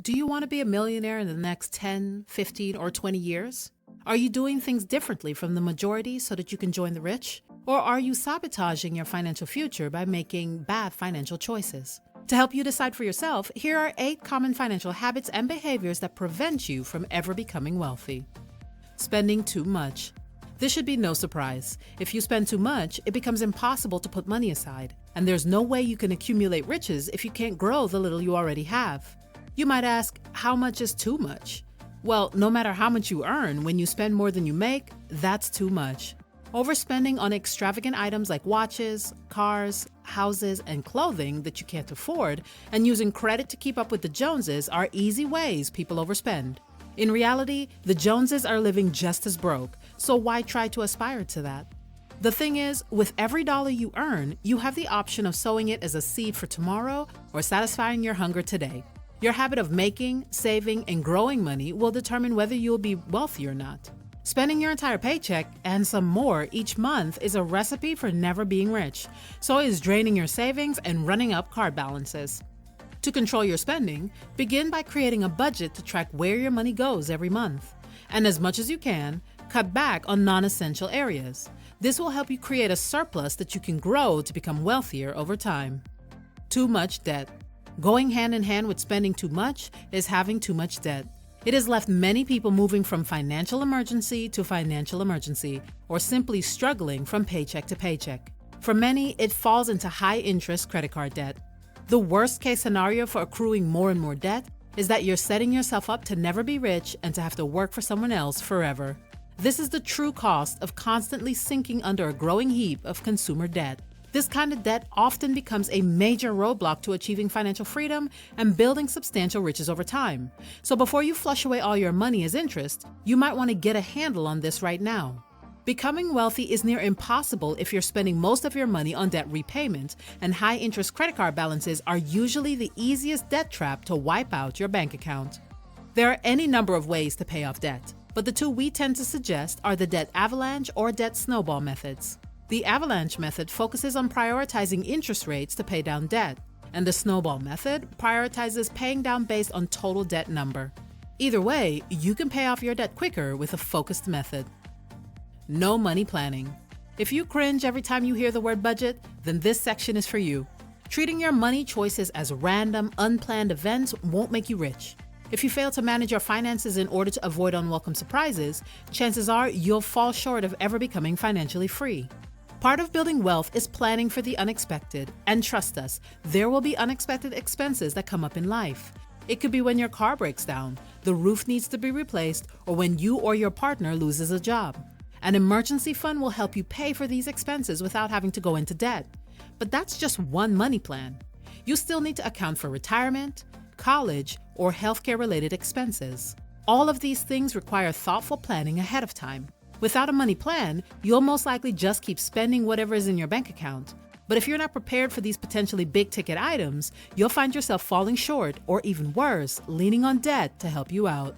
Do you want to be a millionaire in the next 10, 15, or 20 years? Are you doing things differently from the majority so that you can join the rich? Or are you sabotaging your financial future by making bad financial choices? To help you decide for yourself, here are 8 common financial habits and behaviors that prevent you from ever becoming wealthy. Spending too much. This should be no surprise. If you spend too much, it becomes impossible to put money aside, and there's no way you can accumulate riches if you can't grow the little you already have. You might ask, how much is too much? Well, no matter how much you earn, when you spend more than you make, that's too much. Overspending on extravagant items like watches, cars, houses, and clothing that you can't afford, and using credit to keep up with the Joneses are easy ways people overspend. In reality, the Joneses are living just as broke, so why try to aspire to that? The thing is, with every dollar you earn, you have the option of sowing it as a seed for tomorrow or satisfying your hunger today. Your habit of making, saving, and growing money will determine whether you'll be wealthy or not. Spending your entire paycheck and some more each month is a recipe for never being rich. So is draining your savings and running up card balances. To control your spending, begin by creating a budget to track where your money goes every month. And as much as you can, cut back on non-essential areas. This will help you create a surplus that you can grow to become wealthier over time. Too much debt. Going hand in hand with spending too much is having too much debt. It has left many people moving from financial emergency to financial emergency, or simply struggling from paycheck to paycheck. For many, it falls into high-interest credit card debt. The worst-case scenario for accruing more and more debt is that you're setting yourself up to never be rich and to have to work for someone else forever. This is the true cost of constantly sinking under a growing heap of consumer debt. This kind of debt often becomes a major roadblock to achieving financial freedom and building substantial riches over time. So before you flush away all your money as interest, you might want to get a handle on this right now. Becoming wealthy is near impossible if you're spending most of your money on debt repayment, and high-interest credit card balances are usually the easiest debt trap to wipe out your bank account. There are any number of ways to pay off debt, but the 2 we tend to suggest are the debt avalanche or debt snowball methods. The avalanche method focuses on prioritizing interest rates to pay down debt, and the snowball method prioritizes paying down based on total debt number. Either way, you can pay off your debt quicker with a focused method. No money planning. If you cringe every time you hear the word budget, then this section is for you. Treating your money choices as random, unplanned events won't make you rich. If you fail to manage your finances in order to avoid unwelcome surprises, chances are you'll fall short of ever becoming financially free. Part of building wealth is planning for the unexpected, and trust us, there will be unexpected expenses that come up in life. It could be when your car breaks down, the roof needs to be replaced, or when you or your partner loses a job. An emergency fund will help you pay for these expenses without having to go into debt. But that's just one money plan. You still need to account for retirement, college, or healthcare-related expenses. All of these things require thoughtful planning ahead of time. Without a money plan, you'll most likely just keep spending whatever is in your bank account. But if you're not prepared for these potentially big-ticket items, you'll find yourself falling short, or even worse, leaning on debt to help you out.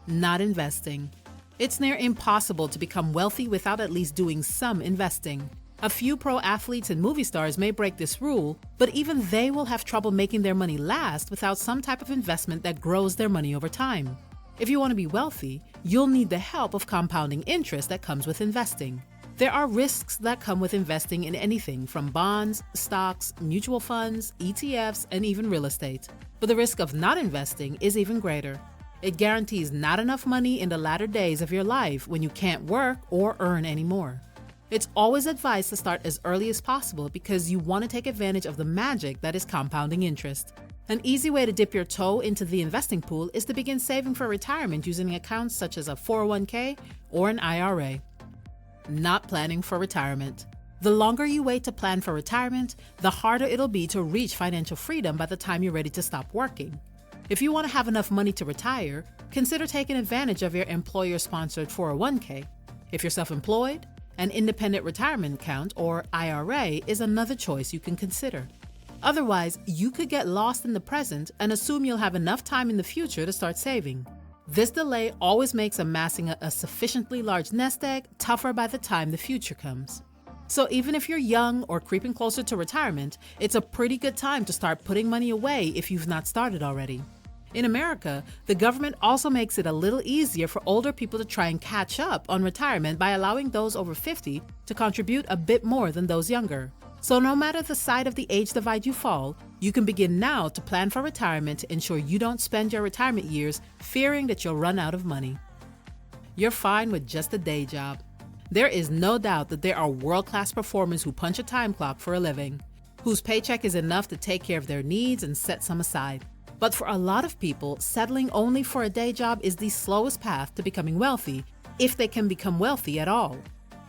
Not investing. It's near impossible to become wealthy without at least doing some investing. A few pro athletes and movie stars may break this rule, but even they will have trouble making their money last without some type of investment that grows their money over time. If you want to be wealthy, you'll need the help of compounding interest that comes with investing. There are risks that come with investing in anything from bonds, stocks, mutual funds, ETFs, and even real estate. But the risk of not investing is even greater. It guarantees not enough money in the latter days of your life when you can't work or earn anymore. It's always advised to start as early as possible because you want to take advantage of the magic that is compounding interest. An easy way to dip your toe into the investing pool is to begin saving for retirement using accounts such as a 401k or an IRA. Not planning for retirement. The longer you wait to plan for retirement, the harder it'll be to reach financial freedom by the time you're ready to stop working. If you want to have enough money to retire, consider taking advantage of your employer-sponsored 401k. If you're self-employed, an independent retirement account or IRA is another choice you can consider. Otherwise, you could get lost in the present and assume you'll have enough time in the future to start saving. This delay always makes amassing a sufficiently large nest egg tougher by the time the future comes. So even if you're young or creeping closer to retirement, it's a pretty good time to start putting money away if you've not started already. In America, the government also makes it a little easier for older people to try and catch up on retirement by allowing those over 50 to contribute a bit more than those younger. So no matter the side of the age divide you fall, you can begin now to plan for retirement to ensure you don't spend your retirement years fearing that you'll run out of money. You're fine with just a day job. There is no doubt that there are world-class performers who punch a time clock for a living, whose paycheck is enough to take care of their needs and set some aside. But for a lot of people, settling only for a day job is the slowest path to becoming wealthy, if they can become wealthy at all.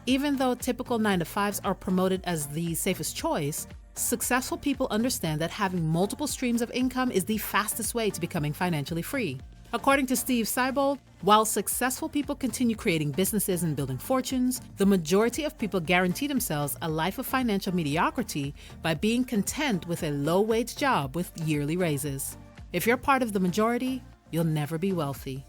Even though typical 9-to-5s are promoted as the safest choice, successful people understand that having multiple streams of income is the fastest way to becoming financially free. According to Steve Seibold, while successful people continue creating businesses and building fortunes, the majority of people guarantee themselves a life of financial mediocrity by being content with a low-wage job with yearly raises. If you're part of the majority, you'll never be wealthy.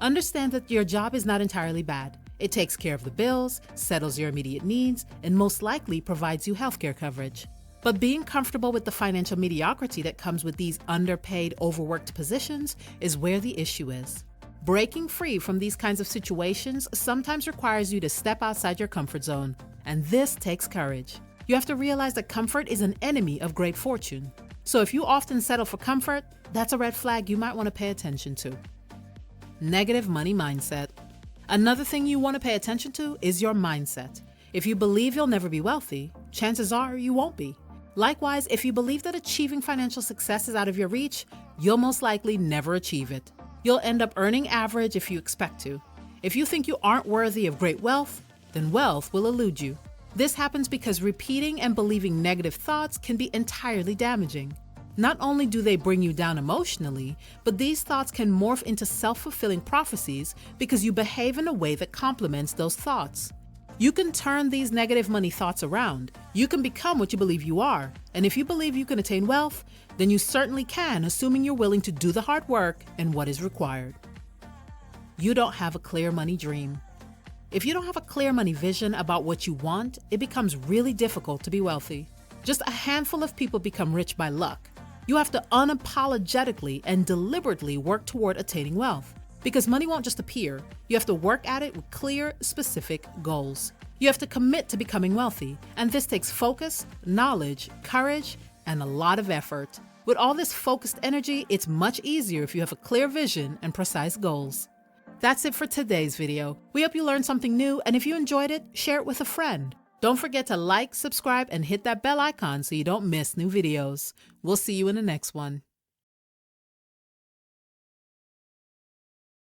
Understand that your job is not entirely bad. It takes care of the bills, settles your immediate needs, and most likely provides you healthcare coverage. But being comfortable with the financial mediocrity that comes with these underpaid, overworked positions is where the issue is. Breaking free from these kinds of situations sometimes requires you to step outside your comfort zone, and this takes courage. You have to realize that comfort is an enemy of great fortune. So if you often settle for comfort, that's a red flag you might want to pay attention to. Negative money mindset. Another thing you want to pay attention to is your mindset. If you believe you'll never be wealthy, chances are you won't be. Likewise, if you believe that achieving financial success is out of your reach, you'll most likely never achieve it. You'll end up earning average if you expect to. If you think you aren't worthy of great wealth, then wealth will elude you. This happens because repeating and believing negative thoughts can be entirely damaging. Not only do they bring you down emotionally, but these thoughts can morph into self-fulfilling prophecies because you behave in a way that complements those thoughts. You can turn these negative money thoughts around. You can become what you believe you are. And if you believe you can attain wealth, then you certainly can, assuming you're willing to do the hard work and what is required. You don't have a clear money dream. If you don't have a clear money vision about what you want, it becomes really difficult to be wealthy. Just a handful of people become rich by luck. You have to unapologetically and deliberately work toward attaining wealth. Because money won't just appear. You have to work at it with clear, specific goals. You have to commit to becoming wealthy, and this takes focus, knowledge, courage, and a lot of effort. With all this focused energy, it's much easier if you have a clear vision and precise goals. That's it for today's video. We hope you learned something new, and if you enjoyed it, share it with a friend. Don't forget to like, subscribe, and hit that bell icon so you don't miss new videos. We'll see you in the next one.